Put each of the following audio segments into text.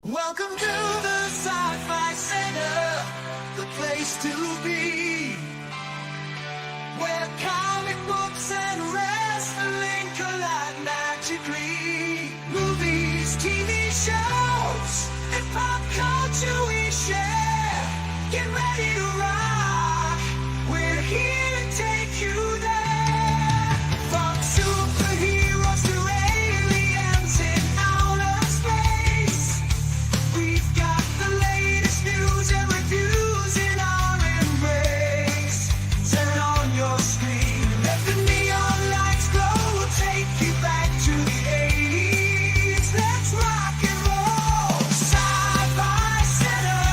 Welcome to the Sci-Fi Center, the place to be, where comic books and wrestling collide magically. Movies, TV shows, and pop culture we share. Get ready to rock, we're here to take you there. From superheroes to aliens in outer space, we've got the latest news and reviews in our embrace. Turn on your screen, let the neon lights glow. We'll take you back to the 80s. Let's rock and roll. Sci-Fi Center,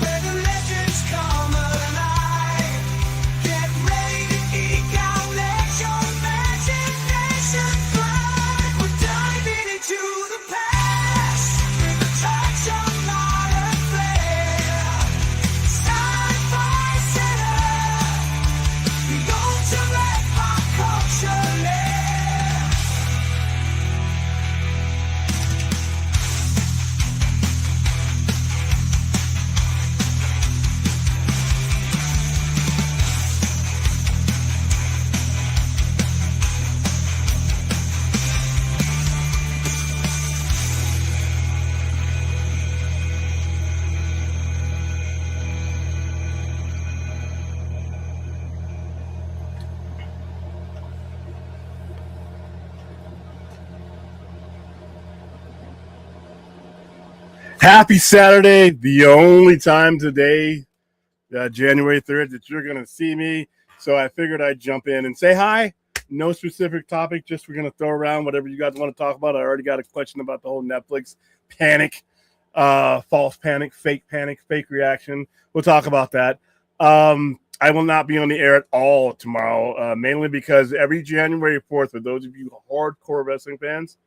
where the legends come alive. Get ready to geek out, let your imagination fly. We're diving into the past with a touch of modern flair. Sci-Fi Center, the ultimate pop culture lair. Happy Saturday, the only time today, January 3rd, that you're going to see me. So I figured I'd jump in and say hi. No specific topic, just we're going to throw around whatever you guys want to talk about. I already got a question about the whole Netflix panic, false panic, fake reaction. We'll talk about that. I will not be on the air at all tomorrow, mainly because every January 4th, for those of you hardcore wrestling fans,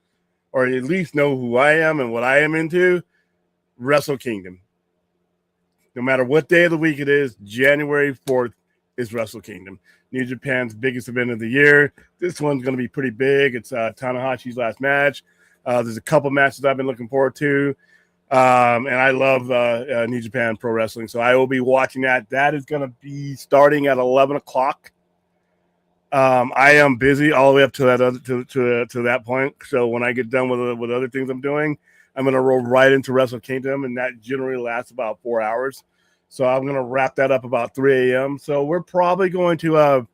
or at least know who I am and what I am into, Wrestle Kingdom. No matter what day of the week it is, January 4th is Wrestle Kingdom. New Japan's biggest event of the year. This one's going to be pretty big. It's Tanahashi's last match. There's a couple matches I've been looking forward to. And I love New Japan Pro Wrestling. So I will be watching that. That is going to be starting at 11 o'clock. I am busy all the way up to that point. So when I get done with other things I'm doing, I'm going to roll right into Wrestle Kingdom, and that generally lasts about 4 hours. So I'm going to wrap that up about 3 a.m. So we're probably going to, like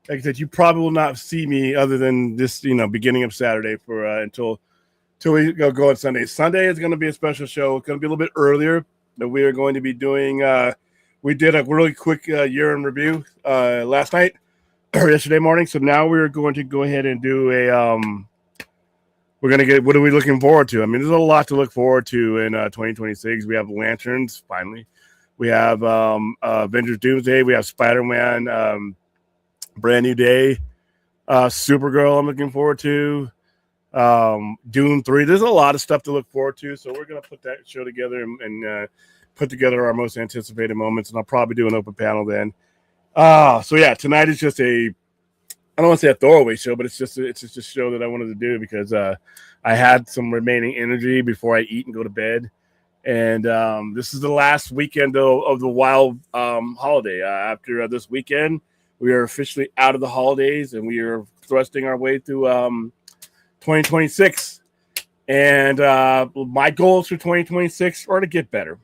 I said, you probably will not see me other than this, beginning of Saturday for until we go on Sunday. Sunday is going to be a special show. It's going to be a little bit earlier. That we are going to be doing. We did a really quick year in review last night or yesterday morning. So now we're going to go ahead and do a. We're going to get, what are we looking forward to? I mean, there's a lot to look forward to in 2026. We have Lanterns, finally. We have Avengers Doomsday. We have Spider-Man, Brand New Day. Supergirl, I'm looking forward to. Doom 3. There's a lot of stuff to look forward to. So we're going to put that show together and put together our most anticipated moments. And I'll probably do an open panel then. So, yeah, tonight is just I don't want to say a throwaway show, but it's just a show that I wanted to do because I had some remaining energy before I eat and go to bed. And this is the last weekend of the wild holiday. After this weekend, we are officially out of the holidays, and we are thrusting our way through 2026. And my goals for 2026 are to get better.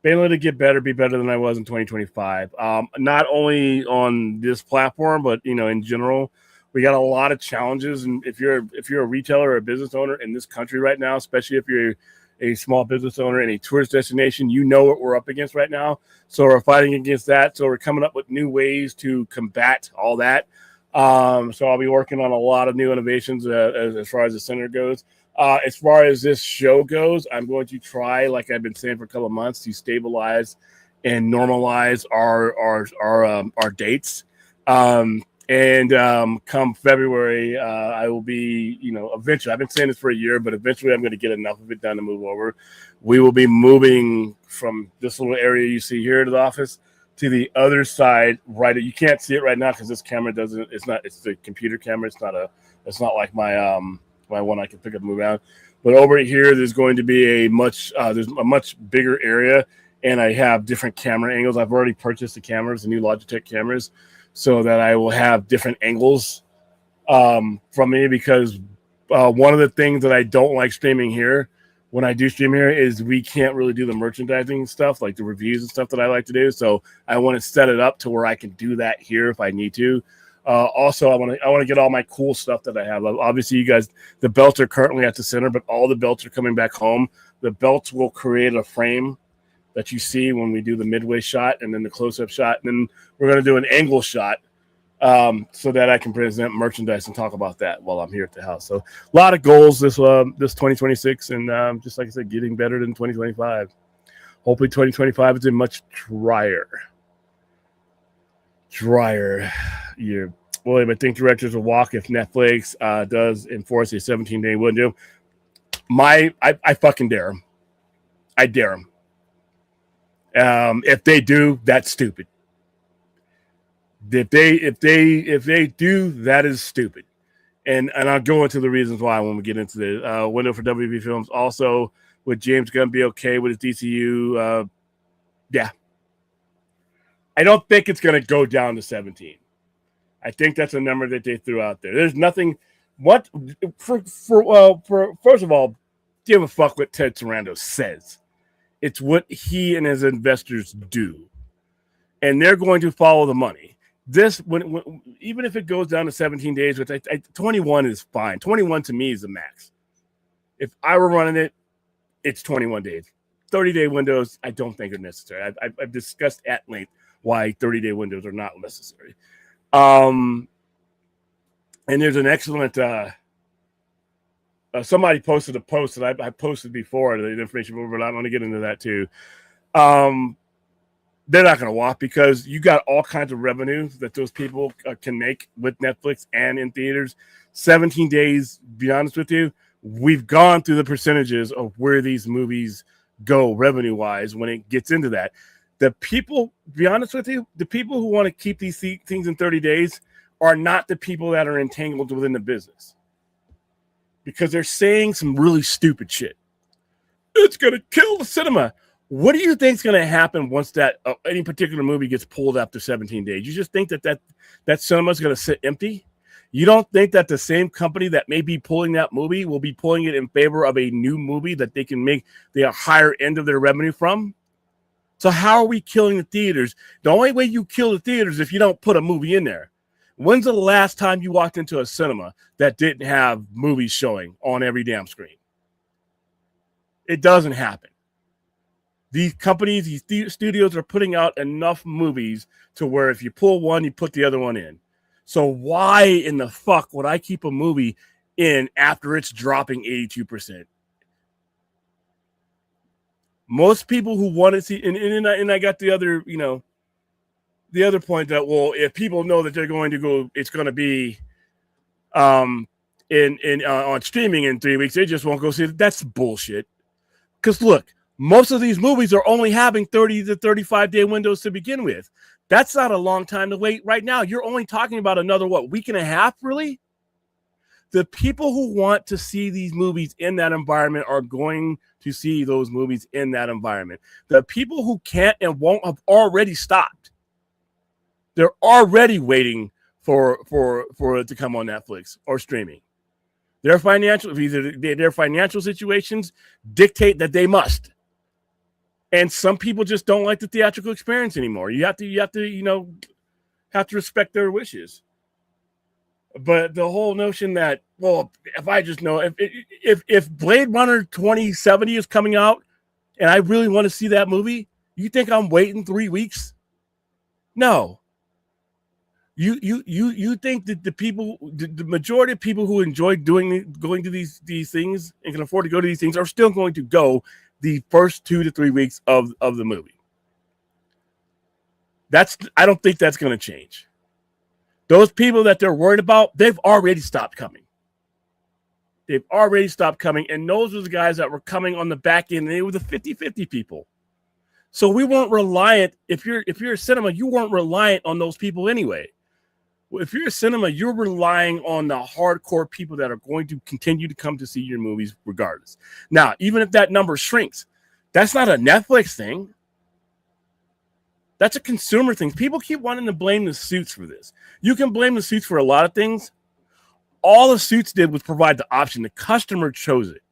Mainly to get better, be better than I was in 2025. Not only on this platform, but in general, we got a lot of challenges. And if you're a retailer or a business owner in this country right now, especially if you're a small business owner in a tourist destination, you know what we're up against right now. So we're fighting against that. So we're coming up with new ways to combat all that. So I'll be working on a lot of new innovations as far as the center goes. As far as this show goes, I'm going to try, like I've been saying for a couple of months, to stabilize and normalize our dates. And come February, I will be, eventually, I've been saying this for a year, but eventually I'm going to get enough of it done to move over. We will be moving from this little area you see here to the office to the other side, right? You can't see it right now because this camera it's a computer camera. It's not like my one I can pick up and move around. But over here, there's going to be there's a much bigger area, and I have different camera angles. I've already purchased the cameras, the new Logitech cameras, so that I will have different angles from me, because one of the things that I don't like streaming here, when I do stream here, is we can't really do the merchandising stuff, like the reviews and stuff that I like to do. So I want to set it up to where I can do that here if I need to. Also, I want to get all my cool stuff that I have. Obviously, you guys, the belts are currently at the center, but all the belts are coming back home. The belts will create a frame that you see when we do the midway shot and then the close-up shot. And then we're going to do an angle shot so that I can present merchandise and talk about that while I'm here at the house. So a lot of goals this 2026, and just like I said, getting better than 2025. Hopefully 2025 is a much drier year. William, I think directors will walk if Netflix does enforce a 17-day window. I fucking dare them. I dare them. If they do, that's stupid. If they do, that is stupid. And I'll go into the reasons why when we get into the window for WB films. Also, would James Gunn be okay with his DCU? Yeah. I don't think it's going to go down to 17. I think that's a number that they threw out there. There's nothing. First of all, give a fuck what Ted Sarandos says. It's what he and his investors do, and they're going to follow the money. This, even if it goes down to 17 days, which 21 is fine. 21 to me is the max. If I were running it, it's 21 days. 30-day windows, I don't think are necessary. I've discussed at length why 30-day windows are not necessary. And there's an excellent somebody posted a post that I posted before, the information, but I'm going to get into that too. They're not going to walk because you got all kinds of revenue that those people can make with Netflix and in theaters. 17 days, be honest with you, we've gone through the percentages of where these movies go revenue-wise when it gets into that. The people, be honest with you, the people who want to keep these things in 30 days are not the people that are entangled within the business, because they're saying some really stupid shit. It's going to kill the cinema. What do you think is going to happen once that any particular movie gets pulled after 17 days? You just think that cinema is going to sit empty? You don't think that the same company that may be pulling that movie will be pulling it in favor of a new movie that they can make the higher end of their revenue from? So how are we killing the theaters? The only way you kill the theaters is if you don't put a movie in there. When's the last time you walked into a cinema that didn't have movies showing on every damn screen? It doesn't happen. These companies, these studios are putting out enough movies to where if you pull one, you put the other one in. So why in the fuck would I keep a movie in after it's dropping 82%? Most people who want to see, and I got the other, the other point that, well, if people know that they're going to go, it's going to be on streaming in 3 weeks, they just won't go see it. That's bullshit. Because look, most of these movies are only having 30 to 35-day windows to begin with. That's not a long time to wait. Right now, you're only talking about another, week and a half, really? The people who want to see these movies in that environment are going to see those movies in that environment. The people who can't and won't have already stopped. They're already waiting for it to come on Netflix or streaming. Their financial situations dictate that they must. And some people just don't like the theatrical experience anymore. You have to respect their wishes. But the whole notion that, well, if I just know, if Blade Runner 2070 is coming out and I really want to see that movie, you think I'm waiting 3 weeks? No. You think that the majority of people who enjoy going to these things and can afford to go to these things are still going to go the first 2 to 3 weeks of the movie. I don't think that's going to change. Those people that they're worried about, they've already stopped coming. They've already stopped coming. And those were the guys that were coming on the back end. And they were the 50-50 people. So we weren't reliant. If you're a cinema, you weren't reliant on those people anyway. Well, if you're a cinema, you're relying on the hardcore people that are going to continue to come to see your movies regardless. Now, even if that number shrinks, that's not a Netflix thing. That's a consumer thing. People keep wanting to blame the suits for this. You can blame the suits for a lot of things. All the suits did was provide the option. The customer chose it.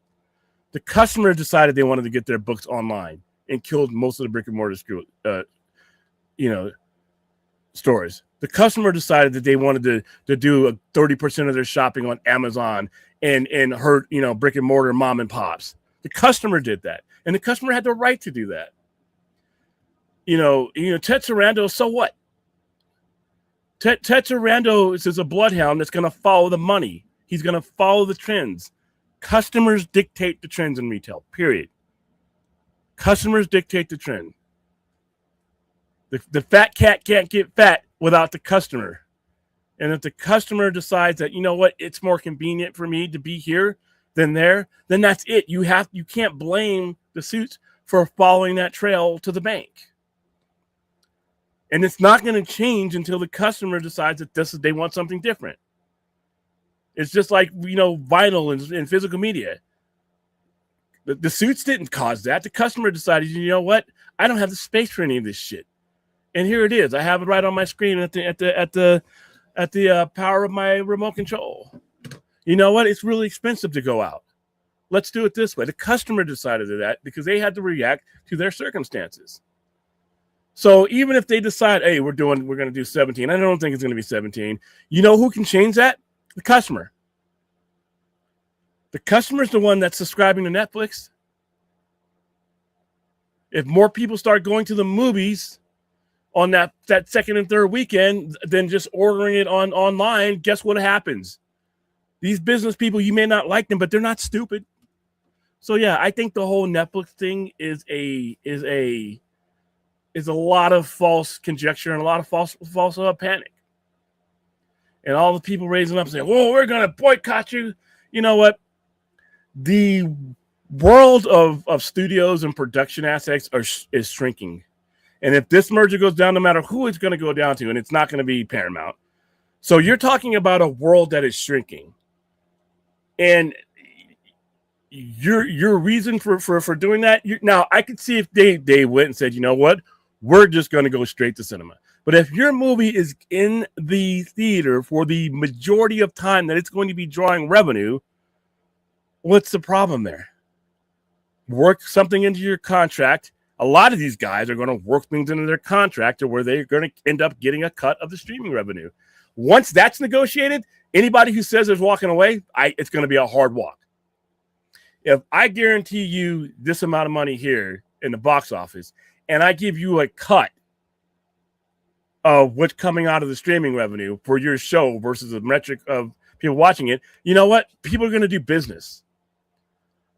The customer decided they wanted to get their books online and killed most of the brick and mortar stores. The customer decided that they wanted to do 30% of their shopping on Amazon and hurt, brick and mortar mom and pops. The customer did that. And the customer had the right to do that. Ted Sarando, so what? Ted Sarando is a bloodhound that's going to follow the money. He's going to follow the trends. Customers dictate the trends in retail, period. Customers dictate the trend. The fat cat can't get fat without the customer. And if the customer decides that, it's more convenient for me to be here than there, then that's it. You can't blame the suits for following that trail to the bank. And it's not going to change until the customer decides that they want something different. It's just like, vinyl and physical media. The suits didn't cause that. The customer decided, I don't have the space for any of this shit. And here it is. I have it right on my screen at the power of my remote control. You know what? It's really expensive to go out. Let's do it this way. The customer decided that because they had to react to their circumstances. So even if they decide, hey, we're going to do 17, I don't think it's going to be 17. You know who can change that? The customer. The customer is the one that's subscribing to Netflix. If more people start going to the movies on that second and third weekend than just ordering it online, guess what happens? These business people, you may not like them, but they're not stupid. So yeah, I think the whole Netflix thing is a lot of false conjecture and a lot of false panic. And all the people raising up saying, "Whoa, we're going to boycott you." You know what? The world of studios and production assets is shrinking. And if this merger goes down, no matter who it's going to go down to, and it's not going to be Paramount. So you're talking about a world that is shrinking. And your reason for doing that, now I could see if they went and said, you know what, we're just going to go straight to cinema. But if your movie is in the theater for the majority of time that it's going to be drawing revenue, what's the problem there? Work something into your contract. A lot of these guys are going to work things into their contract to where they're going to end up getting a cut of the streaming revenue. Once that's negotiated, anybody who says they're walking away, it's going to be a hard walk. If I guarantee you this amount of money here in the box office, and I give you a cut of what's coming out of the streaming revenue for your show versus the metric of people watching it, you know what? People are going to do business.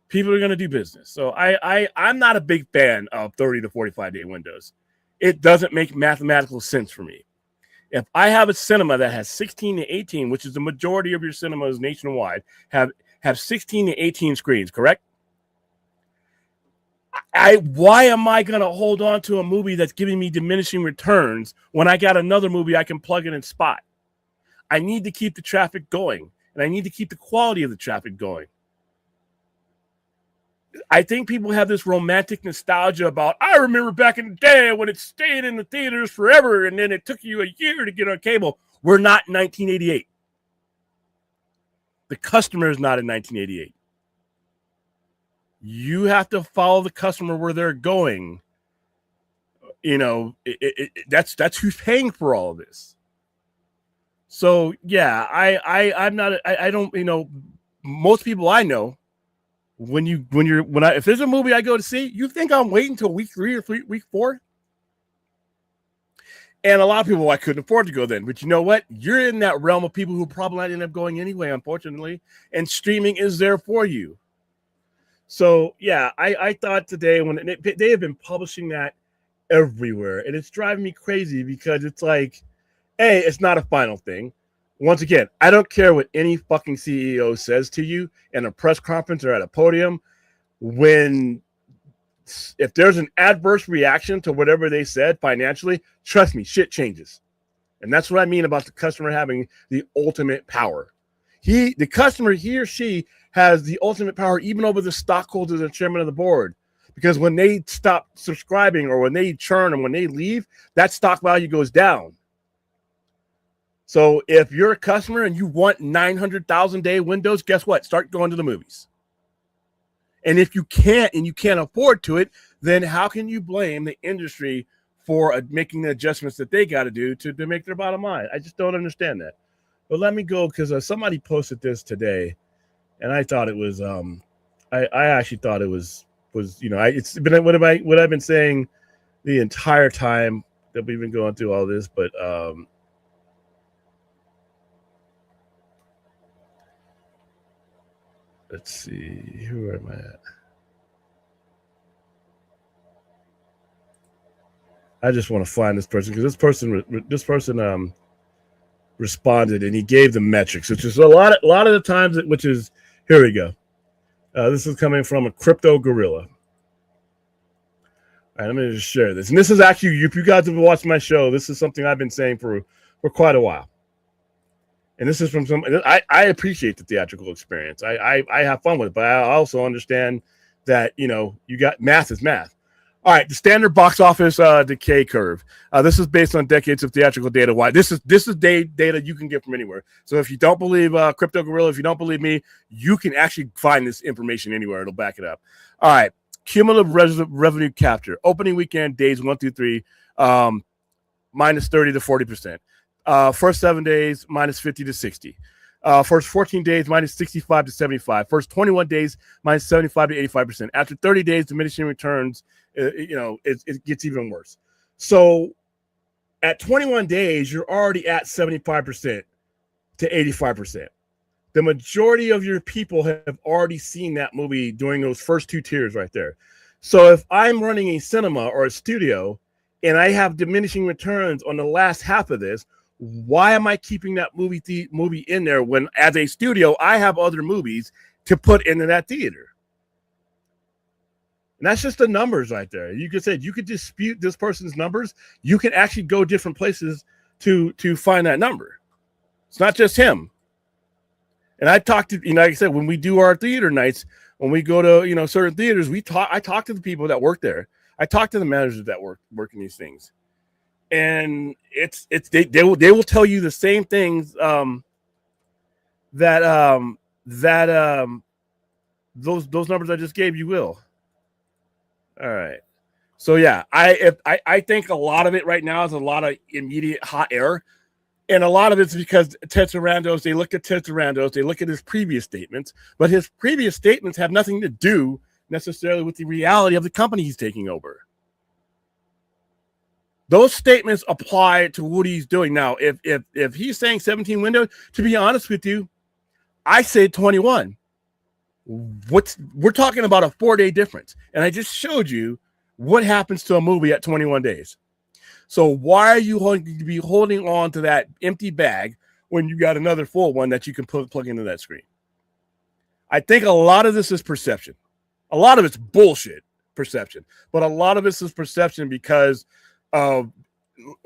People are going to do business. So I'm not a big fan of 30 to 45-day windows. It doesn't make mathematical sense for me. If I have a cinema that has 16 to 18, which is the majority of your cinemas nationwide, have 16 to 18 screens, correct? Why am I going to hold on to a movie that's giving me diminishing returns when I got another movie I can plug in and spot? I need to keep the traffic going, and I need to keep the quality of the traffic going. I think people have this romantic nostalgia about, I remember back in the day when it stayed in the theaters forever and then it took you a year to get on cable. We're not in 1988. The customer is not in 1988. You have to follow the customer where they're going. That's who's paying for all of this. So yeah, I don't, most people I know, if there's a movie I go to see, you think I'm waiting until week 3 or week 4? And a lot of people, I couldn't afford to go then. But you know what? You're in that realm of people who probably might end up going anyway, unfortunately. And streaming is there for you. So yeah, I thought today they have been publishing that everywhere, and it's driving me crazy because it's like, hey, it's not a final thing. Once again, I don't care what any fucking CEO says to you in a press conference or at a podium. If there's an adverse reaction to whatever they said financially, trust me, shit changes. And that's what I mean about the customer having the ultimate power. The customer, he or she has the ultimate power even over the stockholders and chairman of the board. Because when they stop subscribing or when they churn and when they leave, that stock value goes down. So if you're a customer and you want 900,000 day windows, guess what? Start going to the movies. And if you can't and you can't afford to it, then how can you blame the industry for making the adjustments that they got to do to make their bottom line? I just don't understand that. But let me go because somebody posted this today, and I thought it was I actually thought it was it's been what I've been saying the entire time that we've been going through all this, but let's see, who am I at? I just want to find this person because this person responded and he gave the metrics, which is a lot of the times, which is here we go. This is coming from a crypto gorilla. All right, let me just share this. And this is actually, if you guys have watched my show, this is something I've been saying for quite a while. And this is from I appreciate the theatrical experience. I have fun with it, but I also understand that, you got math is math. All right, the standard box office decay curve. This is based on decades of theatrical data. Why? This is data you can get from anywhere. So if you don't believe Crypto Gorilla, if you don't believe me, you can actually find this information anywhere. It'll back it up. All right, cumulative revenue capture. Opening weekend days 1 through 3, minus 30 to 40%. First 7 days, minus 50 to 60. First 14 days, minus 65 to 75. First 21 days, minus 75 to 85%. After 30 days, diminishing returns, it gets even worse. So at 21 days, you're already at 75% to 85%. The majority of your people have already seen that movie during those first 2 tiers right there. So if I'm running a cinema or a studio and I have diminishing returns on the last half of this, why am I keeping that movie in there when, as a studio, I have other movies to put into that theater? And that's just the numbers right there. You could dispute this person's numbers. You can actually go different places to find that number. It's not just him. And I talked to, like I said, when we do our theater nights, when we go to, certain theaters, I talk to the people that work there. I talk to the managers that work in these things. And they will tell you the same things that those numbers I just gave you will. All right. So yeah, I think a lot of it right now is a lot of immediate hot air. And a lot of it's because Ted Sarandos, they look at Ted Sarandos, they look at his previous statements, but his previous statements have nothing to do necessarily with the reality of the company he's taking over. Those statements apply to what he's doing now. If he's saying 17 windows, to be honest with you, I say 21. We're talking about a 4-day difference. And I just showed you what happens to a movie at 21 days. So why are you going to be holding on to that empty bag when you got another full one that you can plug into that screen? I think a lot of this is perception. A lot of it's bullshit perception, but a lot of this is perception because we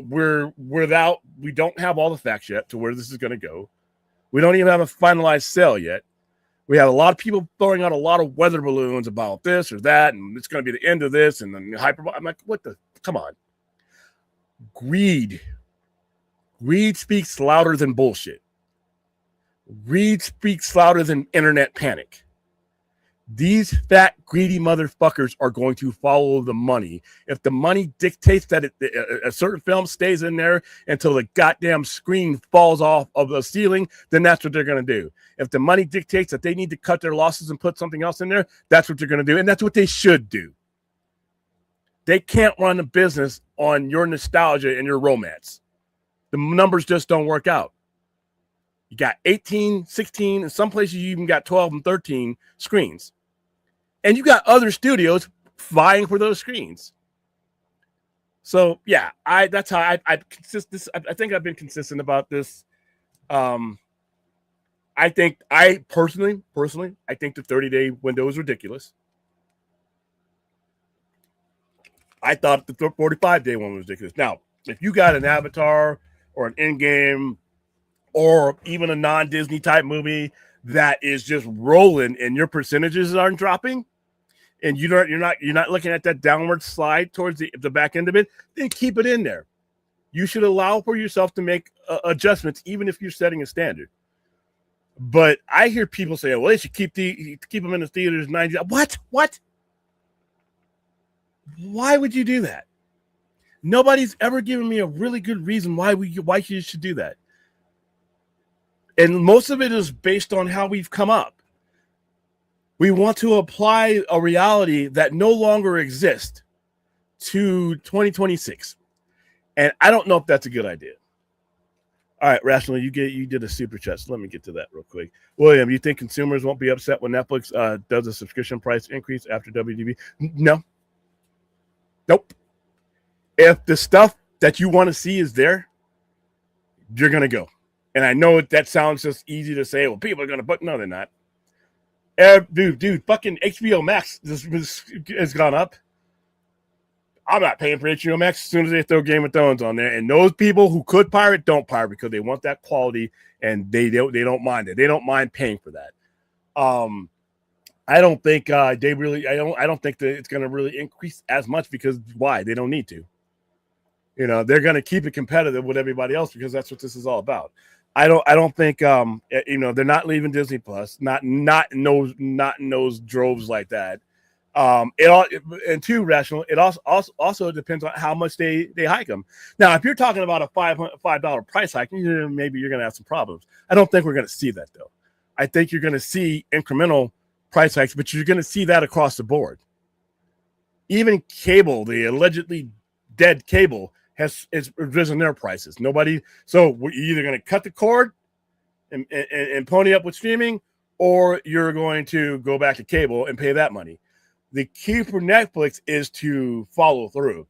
don't have all the facts yet to where this is going to go. We don't even have a finalized sale yet. We have a lot of people throwing out a lot of weather balloons about this or that, and it's going to be the end of this, and then hyperbole. I'm like, come on. Greed speaks louder than bullshit. Greed speaks louder than internet panic. These fat, greedy motherfuckers are going to follow the money. If the money dictates that a certain film stays in there until the goddamn screen falls off of the ceiling, then that's what they're going to do. If the money dictates that they need to cut their losses and put something else in there, that's what they're going to do. And that's what they should do. They can't run a business on your nostalgia and your romance. The numbers just don't work out. You got 18, 16, in some places you even got 12 and 13 screens. And you got other studios vying for those screens. So yeah, that's how I think I've been consistent about this. I think I personally, I think the 30-day window is ridiculous. I thought the 45-day one was ridiculous. Now, if you got an Avatar or an Endgame or even a non-Disney type movie that is just rolling and your percentages aren't dropping, and you're not looking at that downward slide towards the back end of it, then keep it in there. You should allow for yourself to make adjustments, even if you're setting a standard. But I hear people say, "Well, they should keep them in the theaters 90." What? Why would you do that? Nobody's ever given me a really good reason why you should do that. And most of it is based on how we've come up. We want to apply a reality that no longer exists to 2026. And I don't know if that's a good idea. All right, Rational, you did a super chat, so let me get to that real quick. William, you think consumers won't be upset when Netflix does a subscription price increase after WDB? No. Nope. If the stuff that you want to see is there, you're going to go. And I know that sounds just easy to say, well, people are going to, but no, they're not. Dude, fucking HBO Max has gone up. I'm not paying for HBO Max as soon as they throw Game of Thrones on there. And those people who could pirate don't pirate because they want that quality and they don't mind it. They don't mind paying for that. I don't think I don't think that it's going to really increase as much because why? They don't need to. You know, they're going to keep it competitive with everybody else because that's what this is all about. I don't think they're not leaving Disney Plus, not in those droves like that. And two, Rational, it also depends on how much they hike them. Now, if you're talking about a $5 price hike, maybe you're going to have some problems. I don't think we're going to see that though. I think you're going to see incremental price hikes, but you're going to see that across the board. Even cable, the allegedly dead cable, has risen their prices. So we're either going to cut the cord and pony up with streaming, or you're going to go back to cable and pay that money. The key for Netflix is to follow through.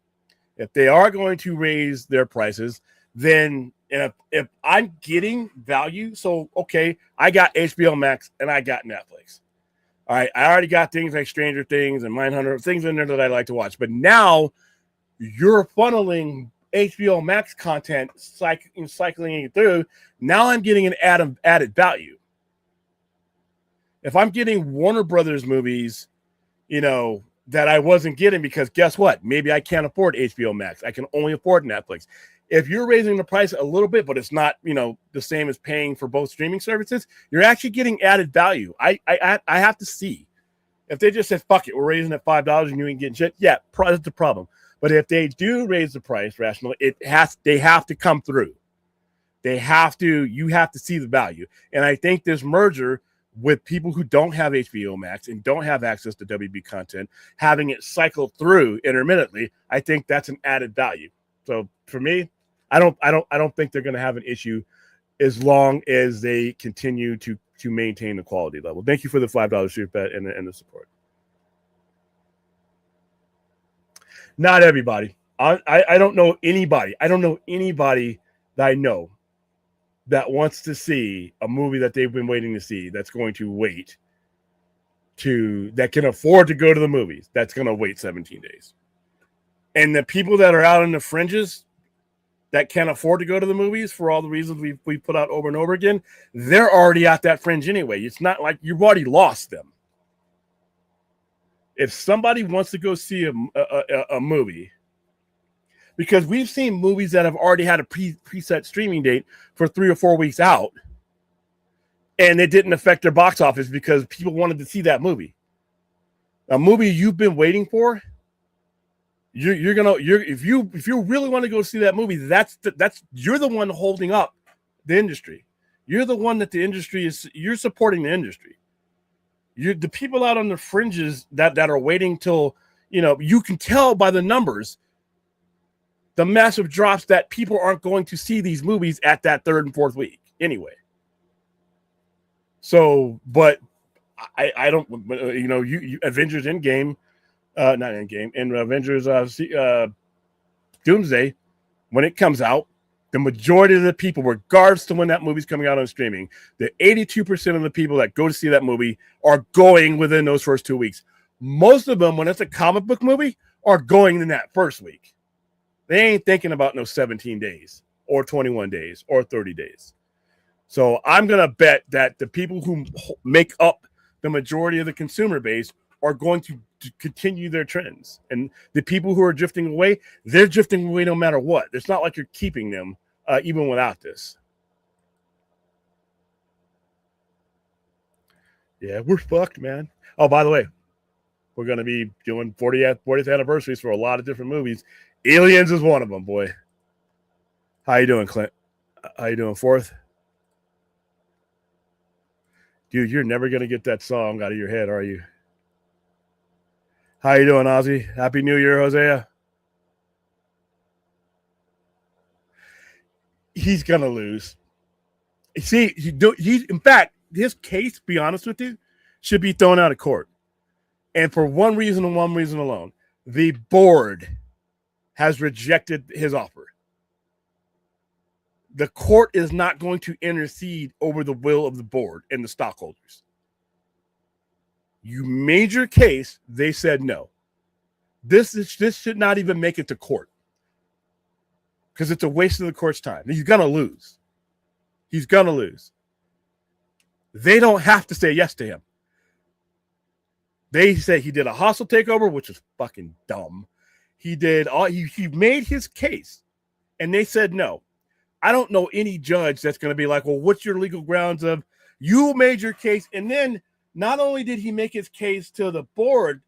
If they are going to raise their prices, then if I'm getting value, so okay, I got HBO Max and I got Netflix. All right, I already got things like Stranger Things and Mindhunter, things in there that I like to watch. But now you're funneling HBO Max content, cycling it through. Now I'm getting an added value. If I'm getting Warner Brothers movies, that I wasn't getting because guess what? Maybe I can't afford HBO Max. I can only afford Netflix. If you're raising the price a little bit, but it's not, the same as paying for both streaming services, you're actually getting added value. I have to see. If they just said, fuck it, we're raising it $5 and you ain't getting shit, yeah, that's the problem. But if they do raise the price, Rational, they have to come through. You have to see the value. And I think this merger with people who don't have HBO Max and don't have access to WB content, having it cycle through intermittently, I think that's an added value. So for me, I don't think they're going to have an issue as long as they continue to maintain the quality level. Thank you for the $5 super bet and the support. Not everybody. I don't know anybody. I don't know anybody that I know that wants to see a movie that they've been waiting to see, that's going to wait that can afford to go to the movies, that's going to wait 17 days. And the people that are out in the fringes that can't afford to go to the movies for all the reasons we put out over and over again, they're already at that fringe anyway. It's not like you've already lost them. If somebody wants to go see a movie, because we've seen movies that have already had a preset streaming date for 3 or 4 weeks out, and it didn't affect their box office because people wanted to see that movie. A movie you've been waiting for, if you really want to go see that movie, you're the one holding up the industry. You're the one that you're supporting the industry. The people out on the fringes that are waiting till, you can tell by the numbers, the massive drops that people aren't going to see these movies at that 3rd and 4th week anyway. So, but I don't, Avengers Endgame, not Endgame, and Avengers Doomsday, when it comes out, the majority of the people, regardless to when that movie's coming out on streaming, the 82% of the people that go to see that movie are going within those first 2 weeks. Most of them, when it's a comic book movie, are going in that first week. They ain't thinking about no 17 days or 21 days or 30 days. So I'm going to bet that the people who make up the majority of the consumer base are going to continue their trends. And the people who are drifting away, they're drifting away no matter what. It's not like you're keeping them even without this. Yeah, we're fucked, man. Oh, by the way, we're going to be doing 40th anniversaries for a lot of different movies. Aliens is one of them, boy. How you doing, Clint? How you doing, Fourth? Dude, you're never going to get that song out of your head, are you? How you doing, Ozzy? Happy New Year, Hosea. He's going to lose. See, in fact, his case, to be honest with you, should be thrown out of court. And for one reason and one reason alone, the board has rejected his offer. The court is not going to intercede over the will of the board and the stockholders. You made your case, they said no. This should not even make it to court because it's a waste of the court's time. He's going to lose. He's going to lose. They don't have to say yes to him. They say he did a hostile takeover, which is fucking dumb. He made his case, and they said no. I don't know any judge that's going to be like, well, what's your legal grounds of you made your case? And then not only did he make his case to the board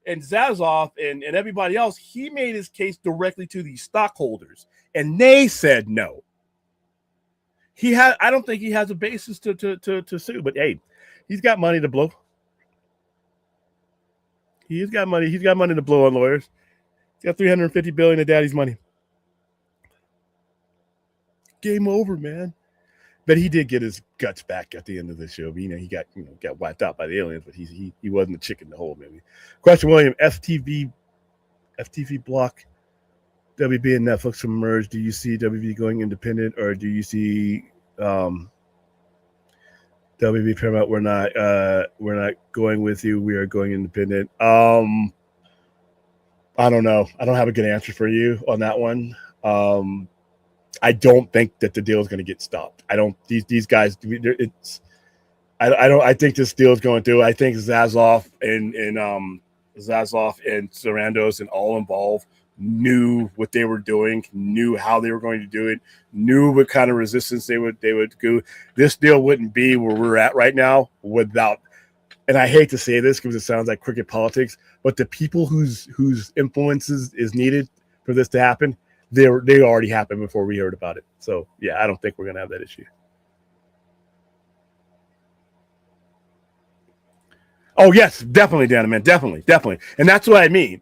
and Zazoff and everybody else, he made his case directly to the stockholders, and they said no. I don't think he has a basis to sue, but hey, he's got money to blow. He's got money. He's got money to blow on lawyers. He's got $350 billion of daddy's money. Game over, man. But he did get his guts back at the end of the show. He got wiped out by the aliens, but he wasn't a chicken the whole movie. Question, William, FTV block WB and Netflix from merge. Do you see WB going independent, or do you see WB Paramount? We're not going with you. We are going independent. I don't know. I don't have a good answer for you on that one. I don't think that the deal is going to get stopped. I don't. These guys. I think this deal is going through. I think Zazoff and Sarandos and all involved knew what they were doing, knew how they were going to do it, knew what kind of resistance they would do. This deal wouldn't be where we're at right now without. And I hate to say this because it sounds like cricket politics, but the people whose influences is needed for this to happen, they already happened before we heard about it. So yeah, I don't think we're gonna have that issue. Oh yes, definitely, Dan, man, definitely. And that's what I mean.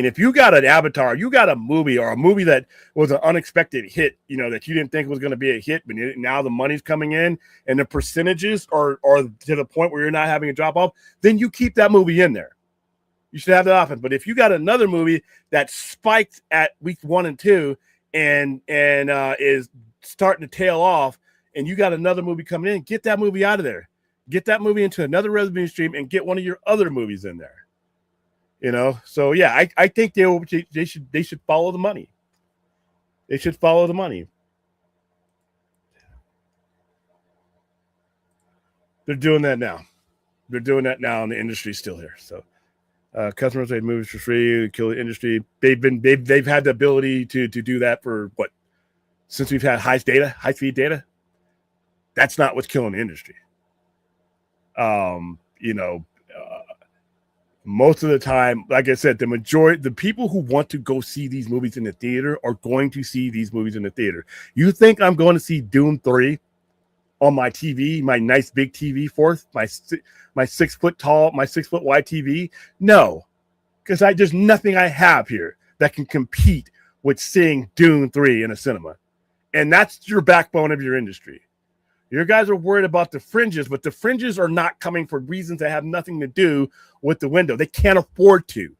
If you got an avatar, you got a movie that was an unexpected hit, that you didn't think was going to be a hit, but now the money's coming in and the percentages are to the point where you're not having a drop off, then you keep that movie in there. You should have that often. But if you got another movie that spiked at week 1 and 2 and is starting to tail off, and you got another movie coming in, get that movie out of there. Get that movie into another revenue stream and get one of your other movies in there. So yeah, I think they should follow the money. They should follow the money. They're doing that now. And the industry's still here. So customers made movies for free, kill the industry. They've had the ability to do that for since we've had high speed data. That's not what's killing the industry. Most of the time, like I said, the people who want to go see these movies in the theater are going to see these movies in the theater. You think I'm going to see Dune 3 on my TV, my nice big TV, my 6 foot tall, my 6 foot wide TV? No, because there's nothing I have here that can compete with seeing Dune 3 in a cinema. And that's your backbone of your industry. Your guys are worried about the fringes, but the fringes are not coming for reasons that have nothing to do with the window. They can't afford to.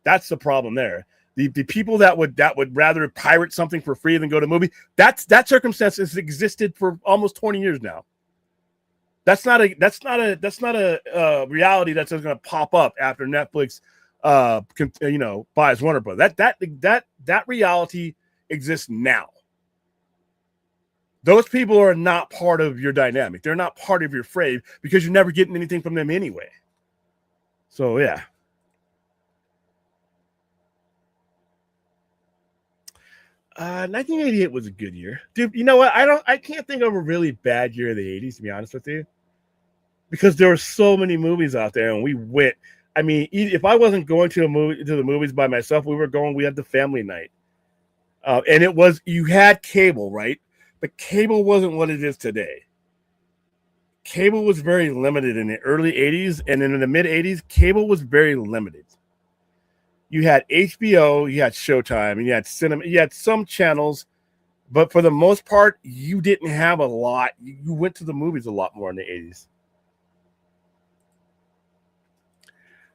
That's the problem there. The people that would rather pirate something for free than go to a movie, that circumstance has existed for almost 20 years now. That's not a reality that's going to pop up after Netflix buys Warner Bros. That reality exists now. Those people are not part of your dynamic. They're not part of your fray because you're never getting anything from them anyway. So, yeah. 1988 was a good year. Dude, you know what? I can't think of a really bad year of the 80s, to be honest with you. Because there were so many movies out there and we went. I mean, if I wasn't going to the movies by myself, we had the family night. And it was, you had cable, right? But cable wasn't what it is today. Cable was very limited in the early 80s, and in the mid 80s, cable was very limited. You had HBO, you had Showtime, and you had cinema, you had some channels, but for the most part, you didn't have a lot. You went to the movies a lot more in the 80s.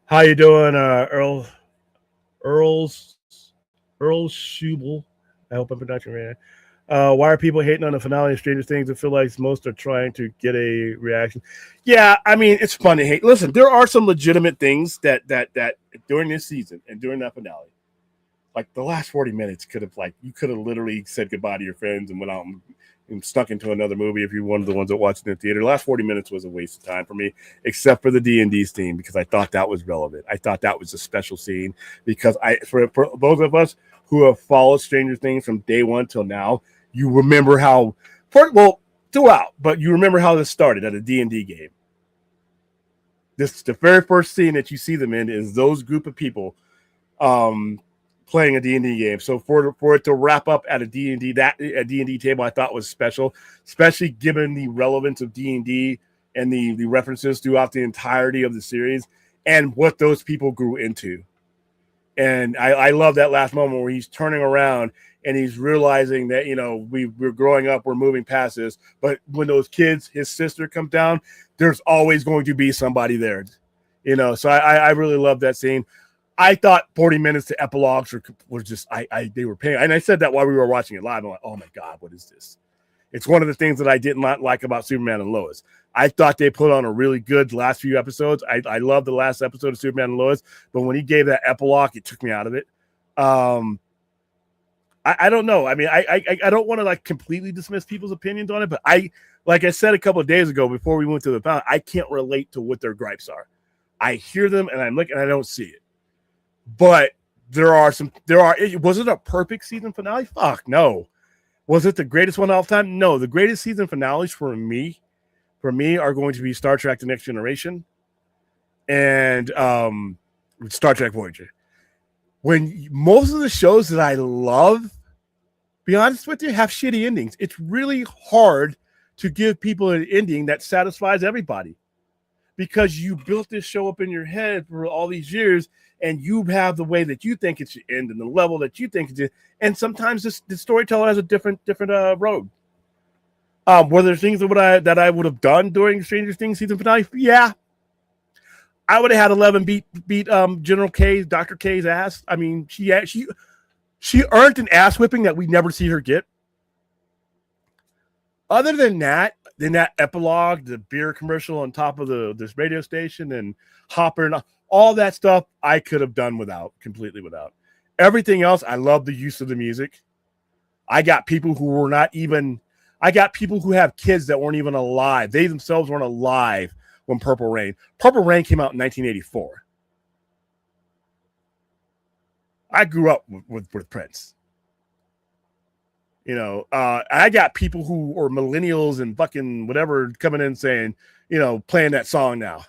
How you doing, Earls Earl Schubel? I hope I'm pronouncing it right. Why are people hating on the finale of Stranger Things? I feel like most are trying to get a reaction. Yeah, I mean, it's fun to hate. Listen, there are some legitimate things that during this season and during that finale, like the last 40 minutes you could have literally said goodbye to your friends and went out and stuck into another movie if you're one of the ones that watched it in the theater. The last 40 minutes was a waste of time for me, except for the D&D scene, because I thought that was relevant. I thought that was a special scene because for those of us who have followed Stranger Things from day one till now, you remember how, throughout, but you remember how this started at a D&D game. The very first scene that you see them in is those group of people playing a D&D game. So for it to wrap up at a D&D table, I thought was special, especially given the relevance of D&D and the references throughout the entirety of the series and what those people grew into. And I love that last moment where he's turning around and he's realizing that, we're growing up, we're moving past this. But when those kids, his sister comes down, there's always going to be somebody there, So I really love that scene. I thought 40 minutes to epilogues were just, they were paying. And I said that while we were watching it live. I'm like, oh my God, what is this? It's one of the things that I did not like about Superman and Lois. I thought they put on a really good last few episodes. I love the last episode of Superman and Lois, but when he gave that epilogue, it took me out of it. I don't know. I mean, I don't want to completely dismiss people's opinions on it, but like I said a couple of days ago before we went to the panel, I can't relate to what their gripes are. I hear them and I'm looking and I don't see it. But was it a perfect season finale? Fuck no. Was it the greatest one of all time? No. The greatest season finales for me are going to be Star Trek The Next Generation and Star Trek Voyager. When most of the shows that I love, be honest with you, have shitty endings. It's really hard to give people an ending that satisfies everybody because you built this show up in your head for all these years and you have the way that you think it should end and the level that you think it should. And sometimes the storyteller has a different road. Were there things that I would have done during Stranger Things season finale? Yeah. I would have had 11 beat General K's, Dr. K's ass. I mean, she earned an ass whipping that we never see her get. Other than that, epilogue, the beer commercial on top of this radio station and Hopper and all that stuff, I could have done completely without. Everything else, I love the use of the music. I got people who have kids that weren't even alive. They themselves weren't alive when Purple Rain came out in 1984. I grew up with Prince. I got people who are millennials and fucking whatever coming in saying, playing that song now.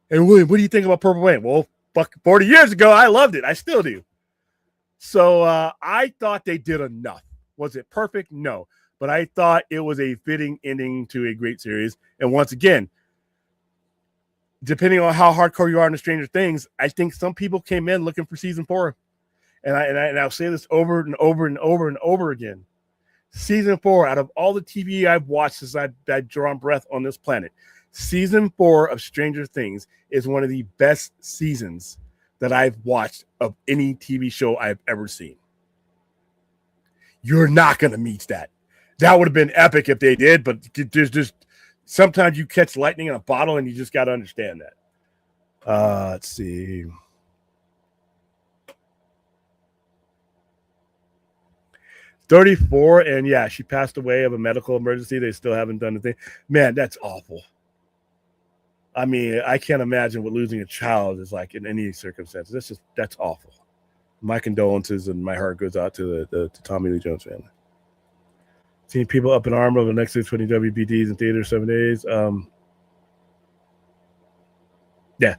And William, what do you think about Purple Rain? Well, fuck, 40 years ago, I loved it. I still do. So I thought they did enough. Was it perfect? No. But I thought it was a fitting ending to a great series. And once again, depending on how hardcore you are into Stranger Things, I think some people came in looking for season 4. And I'll say this over and over and over and over again. Season 4, out of all the TV I've watched since I've drawn breath on this planet, season 4 of Stranger Things is one of the best seasons that I've watched of any TV show I've ever seen. You're not going to meet that. That would have been epic if they did, but there's just sometimes you catch lightning in a bottle and you just got to understand that. Let's see. 34, and yeah, she passed away of a medical emergency. They still haven't done the thing. Man, that's awful. I mean, I can't imagine what losing a child is like in any circumstances. That's awful. My condolences and my heart goes out to the Tommy Lee Jones family. Seeing people up in arms over the next 20 WBDs in theaters 7 days. Yeah,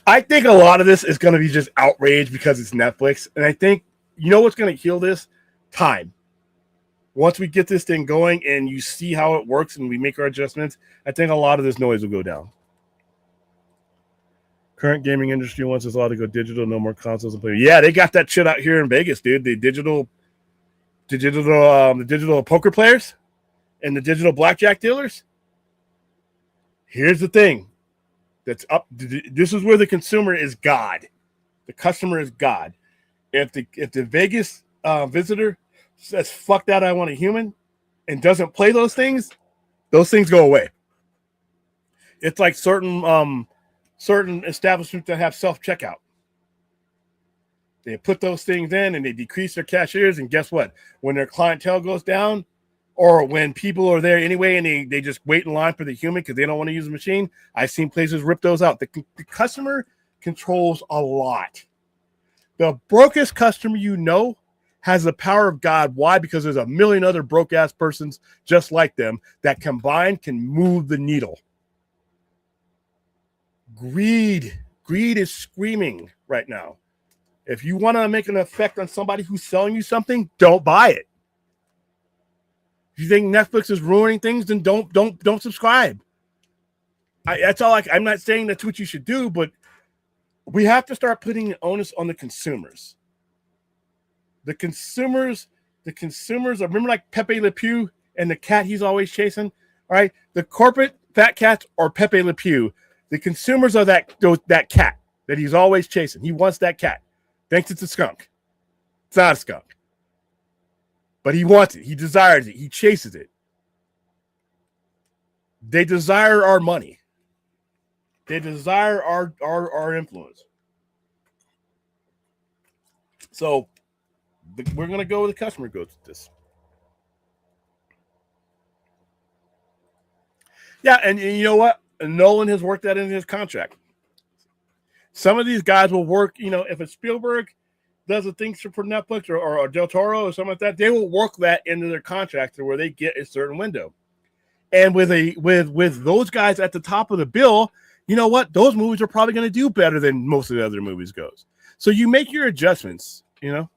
I think a lot of this is going to be just outrage because it's Netflix, and I think you know what's going to heal this? Time. Once we get this thing going and you see how it works and we make our adjustments, I think a lot of this noise will go down. Current gaming industry wants us all to go digital, no more consoles and play. Yeah, they got that shit out here in Vegas, dude. The digital poker players and the digital blackjack dealers. Here's the thing. That's up. This is where the consumer is God. The customer is God. If the Vegas visitor says "fuck that, I want a human," and doesn't play those things go away. It's like certain establishments that have self-checkout. They put those things in and they decrease their cashiers, and guess what? When their clientele goes down, or when people are there anyway and they just wait in line for the human because they don't want to use the machine, I've seen places rip those out. The customer controls a lot. The brokest customer you know has the power of God. Why? Because there's a million other broke-ass persons just like them that combined can move the needle. Greed is screaming right now. If you want to make an effect on somebody who's selling you something, don't buy it. If you think Netflix is ruining things, then don't subscribe. That's all. I'm not saying that's what you should do, but we have to start putting the onus on the consumers. The consumers. Remember, like Pepe Le Pew and the cat he's always chasing. All right, the corporate fat cats or Pepe Le Pew. The consumers are that cat that he's always chasing. He wants that cat. Thinks it's a skunk. It's not a skunk. But he wants it. He desires it. He chases it. They desire our money. They desire our influence. So we're going to go with the customer goes with this. Yeah, and you know what? Nolan has worked that into his contract. Some of these guys will work, if a Spielberg does a thing for Netflix or Del Toro or something like that, they will work that into their contract to where they get a certain window. And with those guys at the top of the bill, you know what? Those movies are probably going to do better than most of the other movies goes. So you make your adjustments, Yeah,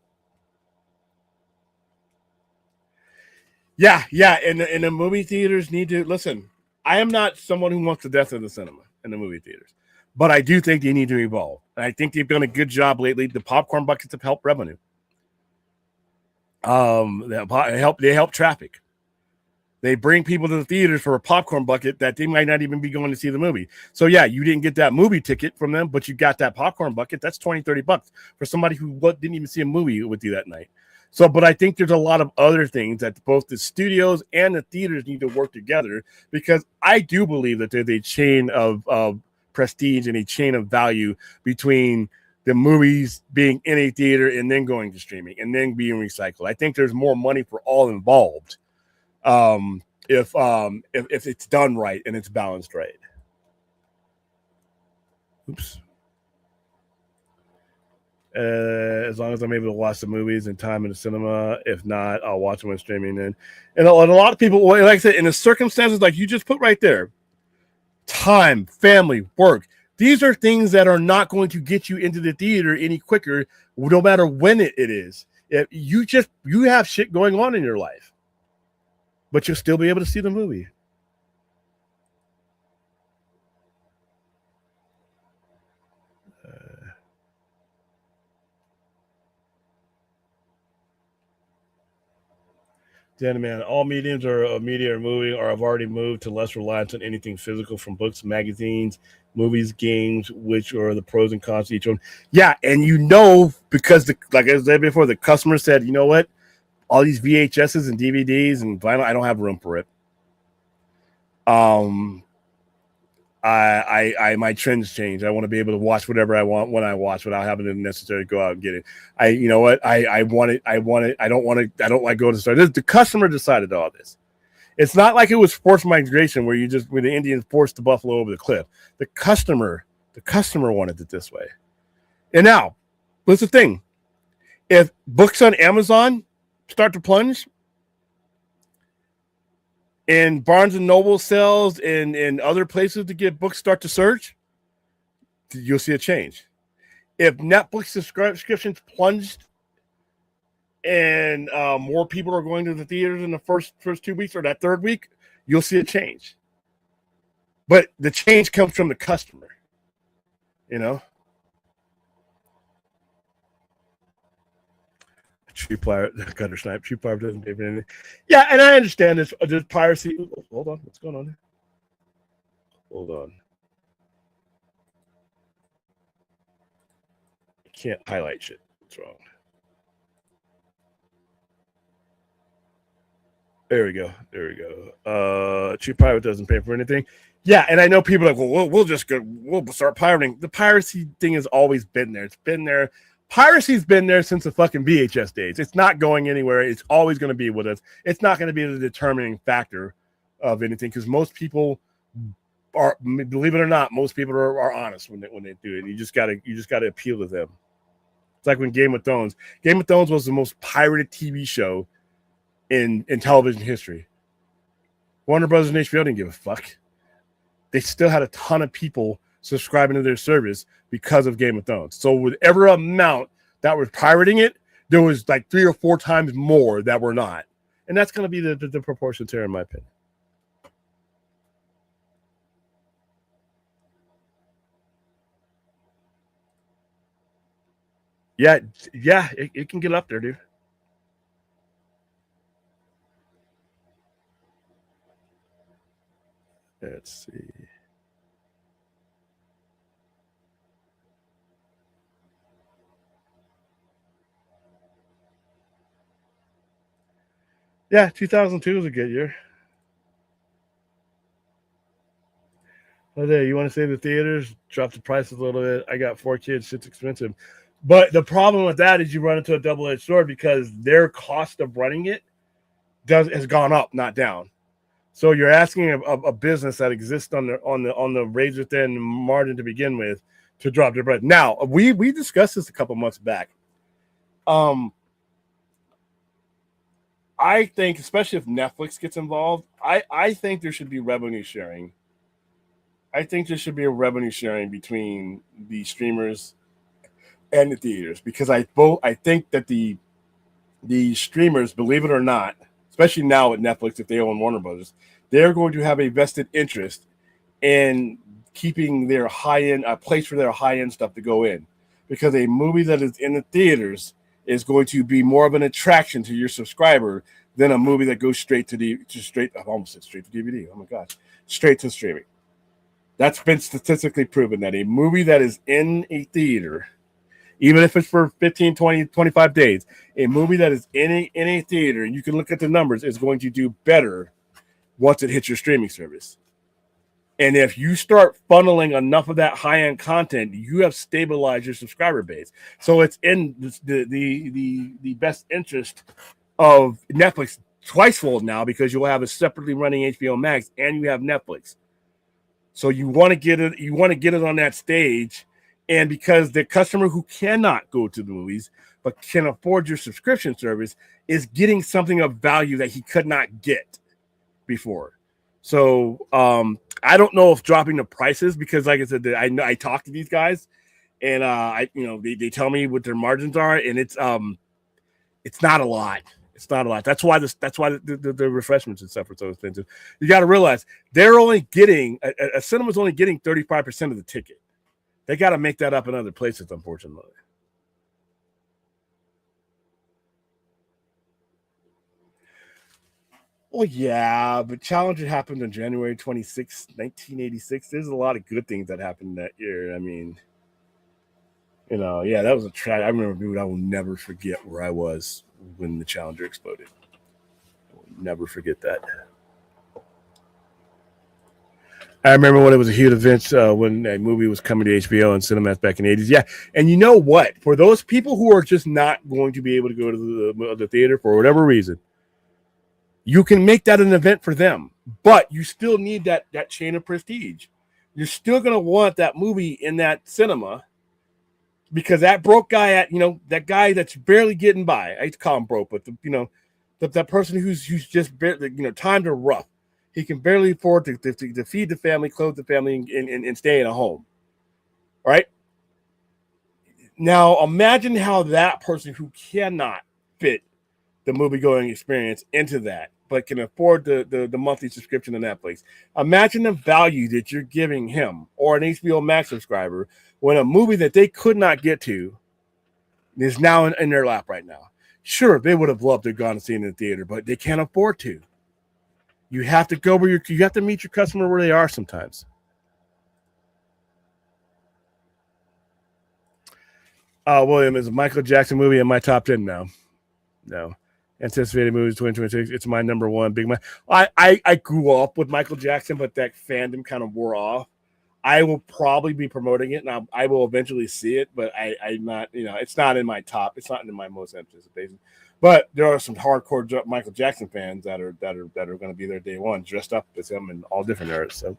and the movie theaters need to listen. I am not someone who wants the death of the cinema and the movie theaters, but I do think they need to evolve. And I think they've done a good job lately. The popcorn buckets have helped revenue. They help traffic. They bring people to the theaters for a popcorn bucket that they might not even be going to see the movie. So yeah, you didn't get that movie ticket from them, but you got that popcorn bucket. That's $20-$30 for somebody who didn't even see a movie with you that night. So, but I think there's a lot of other things that both the studios and the theaters need to work together, because I do believe that there's a chain of prestige and a chain of value between the movies being in a theater and then going to streaming and then being recycled. I think there's more money for all involved if it's done right and it's balanced right. Oops. As long as I'm able to watch the movies in time in the cinema. If not, I'll watch them on streaming. And a lot of people, like I said, in the circumstances like you just put right there, time, family, work, these are things that are not going to get you into the theater any quicker, no matter when it is. If you have shit going on in your life, but you'll still be able to see the movie. Man, all mediums of media are moving or have already moved to less reliance on anything physical, from books, magazines, movies, games, which are the pros and cons to each one. Yeah, and because like I said before, the customer said, you know what? All these VHSs and DVDs and vinyl, I don't have room for it. my trends change. I want to be able to watch whatever I want when I watch without having to necessarily go out and get it. You know what? I want it. I want it. I don't want to. I don't like going to the store. The customer decided all this. It's not like it was forced migration where the Indians forced the buffalo over the cliff. The customer wanted it this way. And now, what's the thing? If books on Amazon start to plunge, and Barnes and Noble sales and other places to get books start to surge, you'll see a change. If Netflix subscriptions plunged and more people are going to the theaters in the first 2 weeks or that third week, you'll see a change. But the change comes from the customer, you know? True Plier, Gutter Snipe, True Plier doesn't pay for anything. Yeah, and I understand this. There's piracy. Hold on, what's going on there? Hold on. I can't highlight shit. What's wrong? There we go. True Pirate doesn't pay for anything. Yeah, and I know people are like, well, we'll start pirating. The piracy thing has always been there. It's been there. Piracy's been there since the fucking VHS days. It's not going anywhere. It's always going to be with us. It's not going to be the determining factor of anything because most people are, believe it or not, most people are honest when they do it. You just gotta appeal to them. It's like when Game of Thrones was the most pirated TV show in television history. Warner Brothers and HBO didn't give a fuck. They still had a ton of people subscribing to their service because of Game of Thrones. So whatever amount that was pirating it, there was like 3 or 4 times more that were not. And that's going to be the proportions here, in my opinion. Yeah, it can get up there, dude. Let's see. Yeah, 2002 was a good year. Okay, you want to say the theaters drop the prices a little bit? I got 4 kids, shit's expensive. But the problem with that is you run into a double-edged sword because their cost of running it has gone up, not down. So you're asking a business that exists on the razor thin margin to begin with to drop their price. Now we discussed this a couple months back. I think, especially if Netflix gets involved, I think there should be revenue sharing. I think there should be a revenue sharing between the streamers and the theaters because I think that the streamers, believe it or not, especially now with Netflix, if they own Warner Brothers, they're going to have a vested interest in keeping their high-end, a place for their high-end stuff to go in. Because a movie that is in the theaters is going to be more of an attraction to your subscriber than a movie that goes straight to I almost said straight to DVD. Oh my gosh. Straight to streaming. That's been statistically proven that a movie that is in a theater, even if it's for 15, 20, 25 days, a movie that is in a theater, and you can look at the numbers, is going to do better once it hits your streaming service. And if you start funneling enough of that high-end content, you have stabilized your subscriber base. So it's in the best interest of Netflix twicefold now because you'll have a separately running HBO Max and you have Netflix. So you want to get it on that stage. And because the customer who cannot go to the movies but can afford your subscription service is getting something of value that he could not get before. So I don't know if dropping the prices, because like I said, I talk to these guys and they tell me what their margins are, and it's not a lot. It's not a lot. That's why the refreshments and stuff are so expensive. You got to realize they're only getting a cinema's only getting 35% of the ticket. They got to make that up in other places, unfortunately. Well, yeah, but Challenger happened on January 26, 1986. There's a lot of good things that happened that year. I mean, that was a tragedy. I remember, dude, I will never forget where I was when the Challenger exploded. I will never forget that. I remember when it was a huge event when a movie was coming to HBO and cinemas back in the 80s. Yeah. And you know what? For those people who are just not going to be able to go to the theater for whatever reason, you can make that an event for them. But you still need that chain of prestige. You're still going to want that movie in that cinema because that broke guy that guy that's barely getting by. I used to call him broke, but that person who's just barely, times are rough. He can barely afford to feed the family, clothe the family, and stay in a home. Right? Now, imagine how that person who cannot fit the movie-going experience into that, but can afford the monthly subscription to Netflix. Imagine the value that you're giving him or an HBO Max subscriber when a movie that they could not get to is now in their lap right now. Sure, they would have loved to have gone and seen it in the theater, but they can't afford to. You have to go you have to meet your customer where they are sometimes. William, is a Michael Jackson movie in my top 10 now? No. Anticipated movies 2026. It's my number one. Big man. I grew up with Michael Jackson, but that fandom kind of wore off. I will probably be promoting it, and I will eventually see it, but I'm not. It's not in my top. It's not in my most anticipated. But there are some hardcore Michael Jackson fans that are going to be there day one, dressed up as him in all different eras. So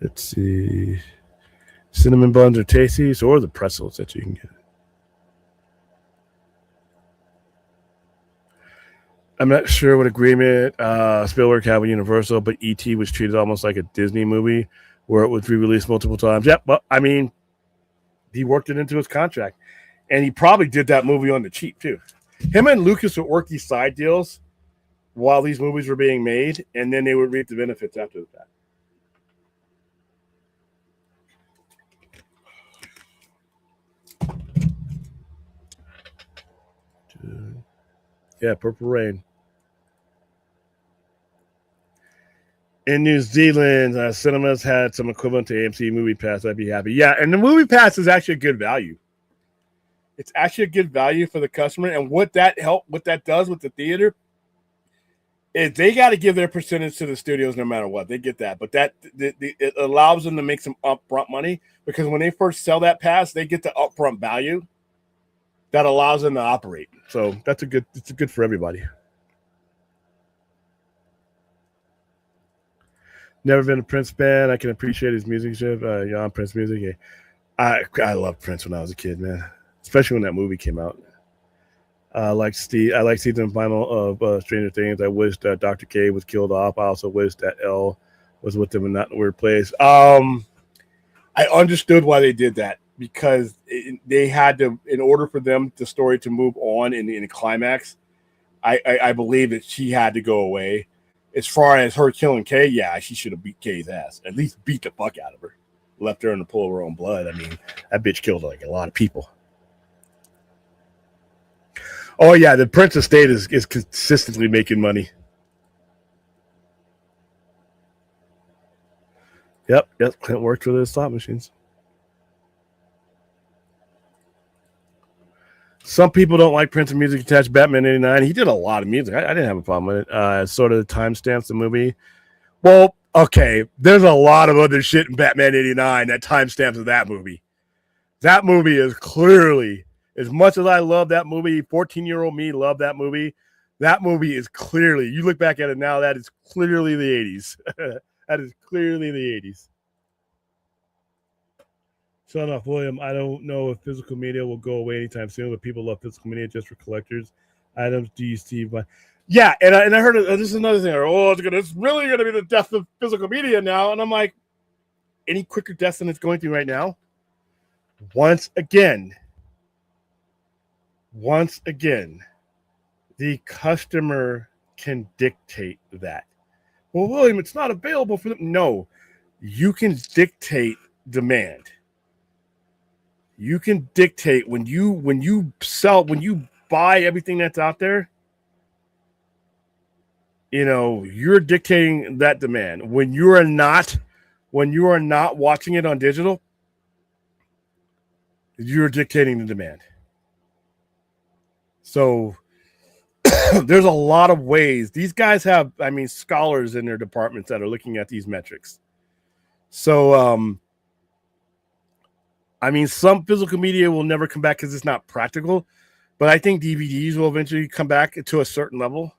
let's see. Cinnamon buns are tasty, so are the pretzels that you can get. I'm not sure what agreement Spielberg had with Universal, but E.T. was treated almost like a Disney movie where it was re-released multiple times. Yeah, but I mean, he worked it into his contract, and he probably did that movie on the cheap too. Him and Lucas would work these side deals while these movies were being made, and then they would reap the benefits after the fact. Yeah, Purple Rain. In New Zealand, cinemas had some equivalent to AMC Movie Pass. I'd be happy. Yeah, and the Movie Pass is actually a good value. It's actually a good value for the customer. And what that does with the theater is they got to give their percentage to the studios no matter what. They get that. But it allows them to make some upfront money because when they first sell that pass, they get the upfront value that allows them to operate. So it's good for everybody. Never been a Prince fan. I can appreciate his music. On Prince music. Yeah. I loved Prince when I was a kid, man. Especially when that movie came out. I like season final of Stranger Things. I wish that Dr. K was killed off. I also wish that Elle was with them and not in a weird place. I understood why they did that because they had to, in order for the story to move on in the climax. I believe that she had to go away. As far as her killing Kay, yeah, she should have beat Kay's ass. At least beat the fuck out of her. Left her in the pool of her own blood. I mean, that bitch killed like a lot of people. Oh, yeah, the Prince estate is consistently making money. Yep, Clint worked for the slot machines. Some people don't like Prince and music attached to Batman 89. He did a lot of music. I didn't have a problem with it. Sort of timestamps the movie. Well, okay, there's a lot of other shit in Batman 89 that timestamps that movie. That movie is clearly, as much as I love that movie, 14-year-old me loved that movie. That movie is clearly, you look back at it now, that is clearly the 80s. That is clearly the 80s. Son of William, I don't know if physical media will go away anytime soon, but people love physical media just for collectors. Items, do you see? Yeah, and I heard this is another thing. It's really going to be the death of physical media now. And I'm like, any quicker death than it's going through right now? Once again, the customer can dictate that. Well, William, it's not available for them. No, you can dictate demand. You can dictate when you buy everything that's out there, you're dictating that demand. When you are not watching it on digital, you're dictating the demand. So there's a lot of ways. These guys have, I mean, scholars in their departments that are looking at these metrics. So, I mean, some physical media will never come back because it's not practical, but I think DVDs will eventually come back to a certain level.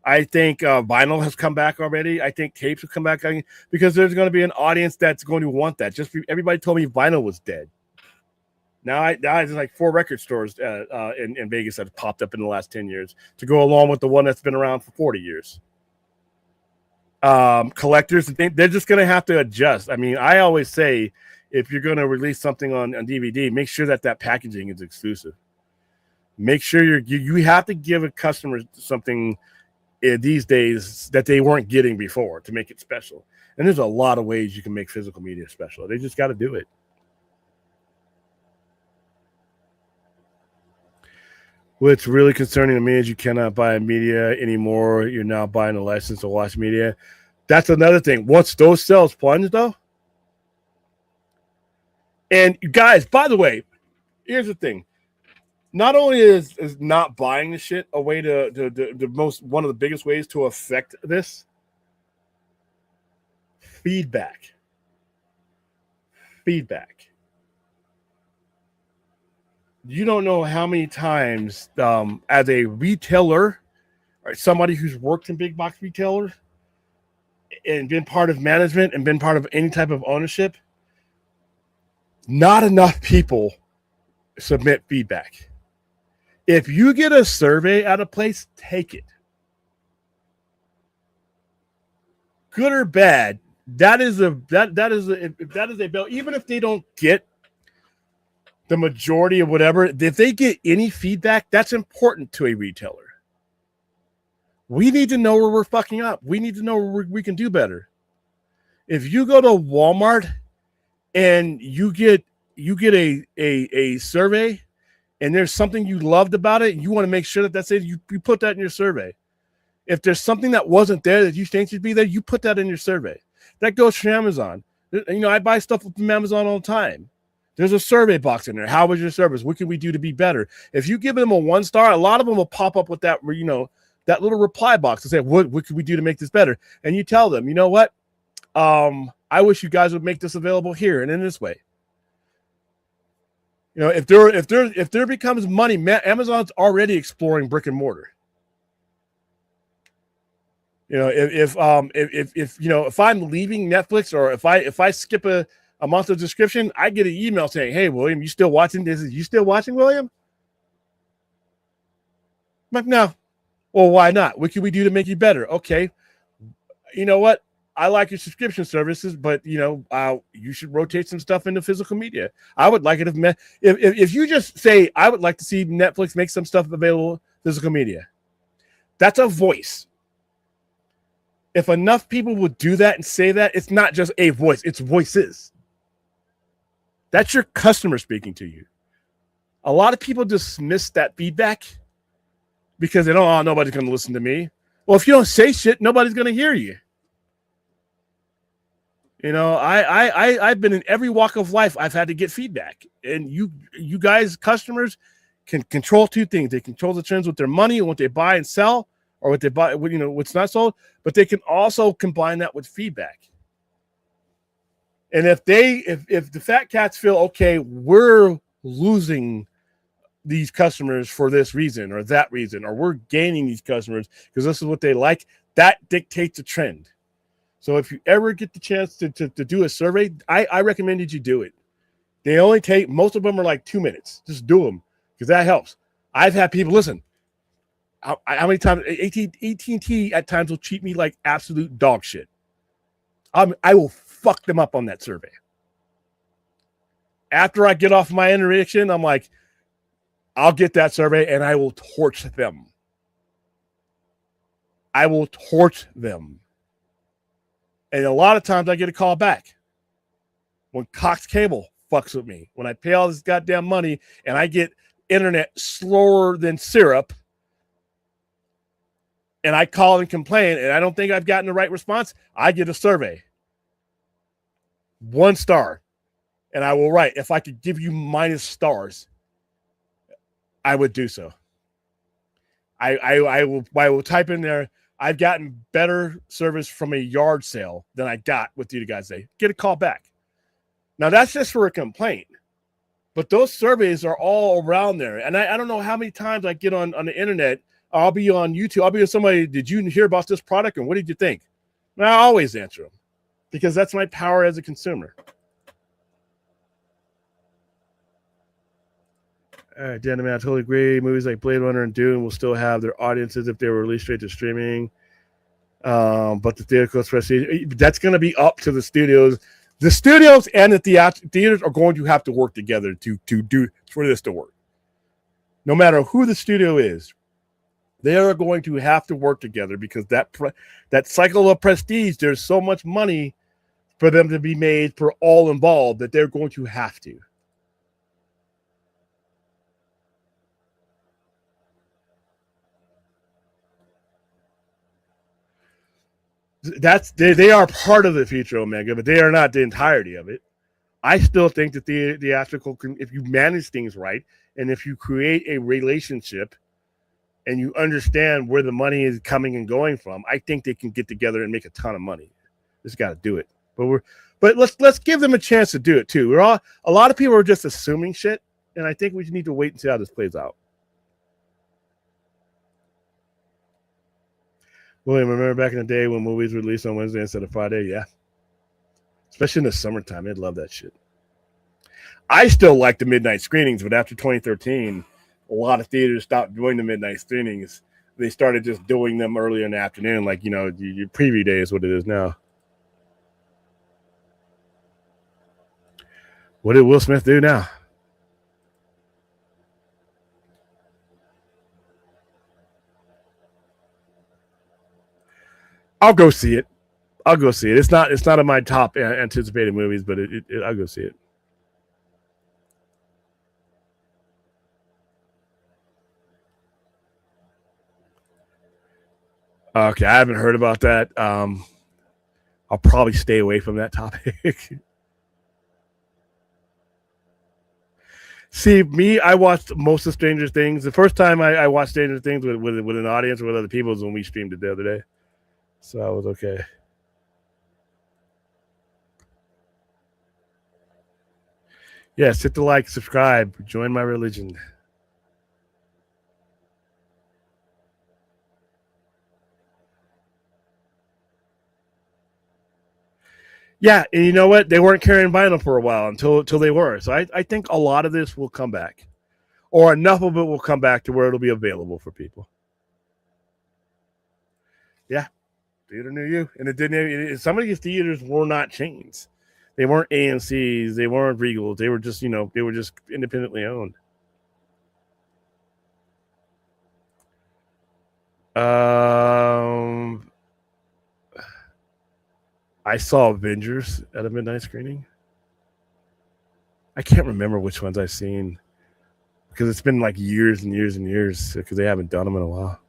I think vinyl has come back already. I think tapes will come back because there's going to be an audience that's going to want that. Everybody told me vinyl was dead. Now there's like 4 record stores in Vegas that have popped up in the last 10 years to go along with the one that's been around for 40 years. Collectors, they're just going to have to adjust. I mean, I always say, if you're going to release something on DVD, make sure that packaging is exclusive. Make sure you have to give a customer something these days that they weren't getting before to make it special. And there's a lot of ways you can make physical media special. They just got to do it. What's really concerning to me is you cannot buy media anymore. You're now buying a license to watch media. That's another thing. Once those sales plunge, though. And guys, by the way, here's the thing. Not only is not buying the shit a way one of the biggest ways to affect this, feedback. You don't know how many times as a retailer or somebody who's worked in big box retailers and been part of management and been part of any type of ownership, not enough people submit feedback. If you get a survey at a place, take it. Good or bad, that is a bill. Even if they don't get the majority of whatever, if they get any feedback, that's important to a retailer. We need to know where we're fucking up. We need to know where we can do better. If you go to Walmart and you get a survey and there's something you loved about it, and you want to make sure that's it, you put that in your survey. If there's something that wasn't there that you think should be there, you put that in your survey. That goes for Amazon. You know, I buy stuff from Amazon all the time. There's a survey box in there. How was your service? What can we do to be better? If you give them a 1 star, a lot of them will pop up with that, that little reply box and say, what can we do to make this better? And you tell them, you know what? I wish you guys would make this available here and in this way. You know, if there becomes money, Amazon's already exploring brick and mortar. You know, if I'm leaving Netflix, or if I skip a month of subscription, I get an email saying, "Hey, William, you still watching this? You still watching, William?" I'm like, no. Well, why not? What can we do to make you better? Okay. You know what? I like your subscription services, but you should rotate some stuff into physical media. I would like it if you just say, I would like to see Netflix make some stuff available physical media. That's a voice. If enough people would do that and say that, it's not just a voice, it's voices. That's your customer speaking to you. A lot of people dismiss that feedback because they don't, nobody's going to listen to me. Well, if you don't say shit, nobody's going to hear you. You know, I've been in every walk of life. I've had to get feedback, and you guys, customers, can control 2 things. They control the trends with their money and what they buy and sell, or what they buy, what's not sold. But they can also combine that with feedback. And if the fat cats feel, okay, we're losing these customers for this reason or that reason, or we're gaining these customers because this is what they like, that dictates a trend. So if you ever get the chance to do a survey, I recommend that you do it. They only take, most of them are like 2 minutes. Just do them because that helps. I've had people, listen, how many times, AT&T at times will treat me like absolute dog shit. I will fuck them up on that survey. After I get off my interaction, I'm like, I'll get that survey and I will torch them. I will torch them. And a lot of times I get a call back. When Cox Cable fucks with me, when I pay all this goddamn money and I get internet slower than syrup, and I call and complain and I don't think I've gotten the right response, I get a survey. 1 star. And I will write, if I could give you -stars, I would do so. I will type in there. I've gotten better service from a yard sale than I got with you guys today. Get a call back. Now that's just for a complaint, but those surveys are all around there. And I don't know how many times I get on the internet. I'll be on YouTube. I'll be with somebody. Did you hear about this product? And what did you think? And I always answer them because that's my power as a consumer. All right, Dan, man, I totally agree. Movies like Blade Runner and Dune will still have their audiences if they were released straight to streaming. But the theatrical prestige, that's going to be up to the studios. The studios and the theaters are going to have to work together to do for this to work. No matter who the studio is, they are going to have to work together because that cycle of prestige, there's so much money for them to be made for all involved that they're going to have to. They are part of the future Omega, but they are not the entirety of it. I still think that the theatrical, if you manage things right, and if you create a relationship, and you understand where the money is coming and going from, I think they can get together and make a ton of money. Just got to do it. But let's give them a chance to do it too. A lot of people are just assuming shit, and I think we just need to wait and see how this plays out. William, remember back in the day when movies were released on Wednesday instead of Friday? Yeah. Especially in the summertime. They'd love that shit. I still like the midnight screenings, but after 2013, a lot of theaters stopped doing the midnight screenings. They started just doing them earlier in the afternoon, like, your preview day is what it is now. What did Will Smith do now? I'll go see it. It's not in my top anticipated movies, but I'll go see it. Okay, I haven't heard about that. I'll probably stay away from that topic. See, me, I watched most of Stranger Things. The first time I watched Stranger Things with an audience or with other people was when we streamed it the other day. So I was okay. Yes, hit the like, subscribe, join my religion. Yeah, and you know what? They weren't carrying vinyl for a while until they were. So I think a lot of this will come back. Or enough of it will come back to where it'll be available for people. Yeah, theater near you. And it didn't. Some of these theaters were not chains. They weren't AMCs. They weren't Regals. They were just, they were just independently owned. I saw Avengers at a midnight screening. I can't remember which ones I've seen because it's been like years and years and years because they haven't done them in a while.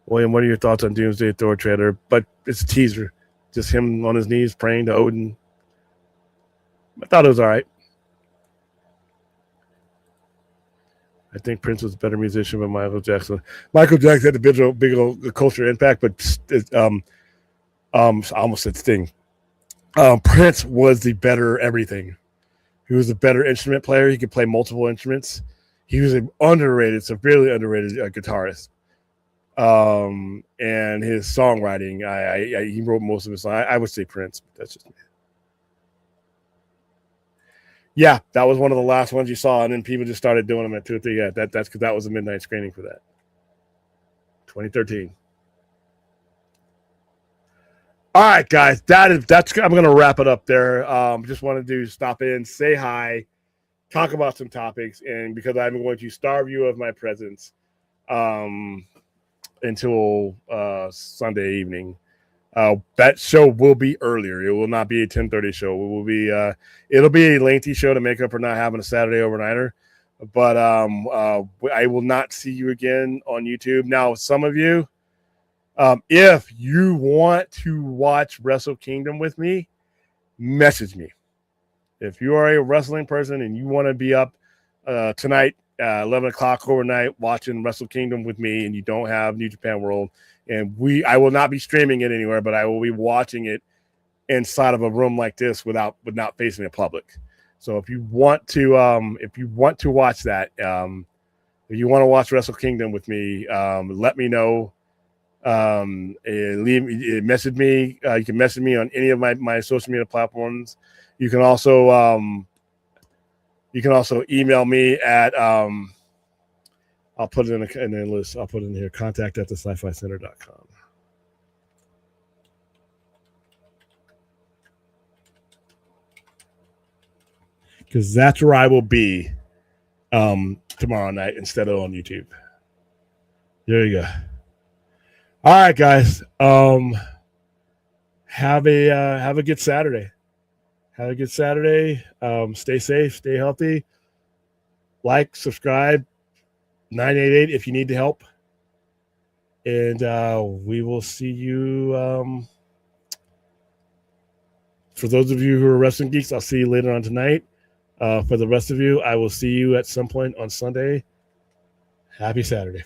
William, what are your thoughts on Doomsday Thor trailer? But it's a teaser. Just him on his knees praying to Odin. I thought it was all right. I think Prince was a better musician than Michael Jackson. Michael Jackson had a big old culture impact, but I almost said Sting. Prince was the better everything. He was a better instrument player. He could play multiple instruments. He was an severely underrated guitarist. And his songwriting, he wrote most of his songs. I would say Prince, but that's just me. Yeah, that was one of the last ones you saw, and then people just started doing them at 2 or 3. Yeah, that's because that was a midnight screening for that. 2013. All right, guys, that's I'm gonna wrap it up there. Just wanted to stop in, say hi, talk about some topics, and because I'm going to starve you of my presence until Sunday evening. That show will be earlier. It will not be a 10:30 show. It will be it'll be a lengthy show to make up for not having a Saturday overnighter. But I will not see you again on YouTube. Now, some of you, if you want to watch Wrestle Kingdom with me, message me. If you are a wrestling person and you want to be up tonight 11 o'clock overnight watching Wrestle Kingdom with me, and you don't have New Japan World, and I will not be streaming it anywhere, but I will be watching it inside of a room like this without facing the public. So if you want to watch that, if you want to watch Wrestle Kingdom with me, let me know. Message me. You can message me on any of my social media platforms. You can also email me at I'll put it in the list. I'll put it in here. contact@thescificenter.com. Because that's where I will be tomorrow night instead of on YouTube. There you go. All right, guys. Have a good Saturday. Have a good Saturday. Stay safe. Stay healthy. Like, subscribe. 988 if you need the help. And we will see you. For those of you who are wrestling geeks, I'll see you later on tonight. For the rest of you, I will see you at some point on Sunday. Happy Saturday.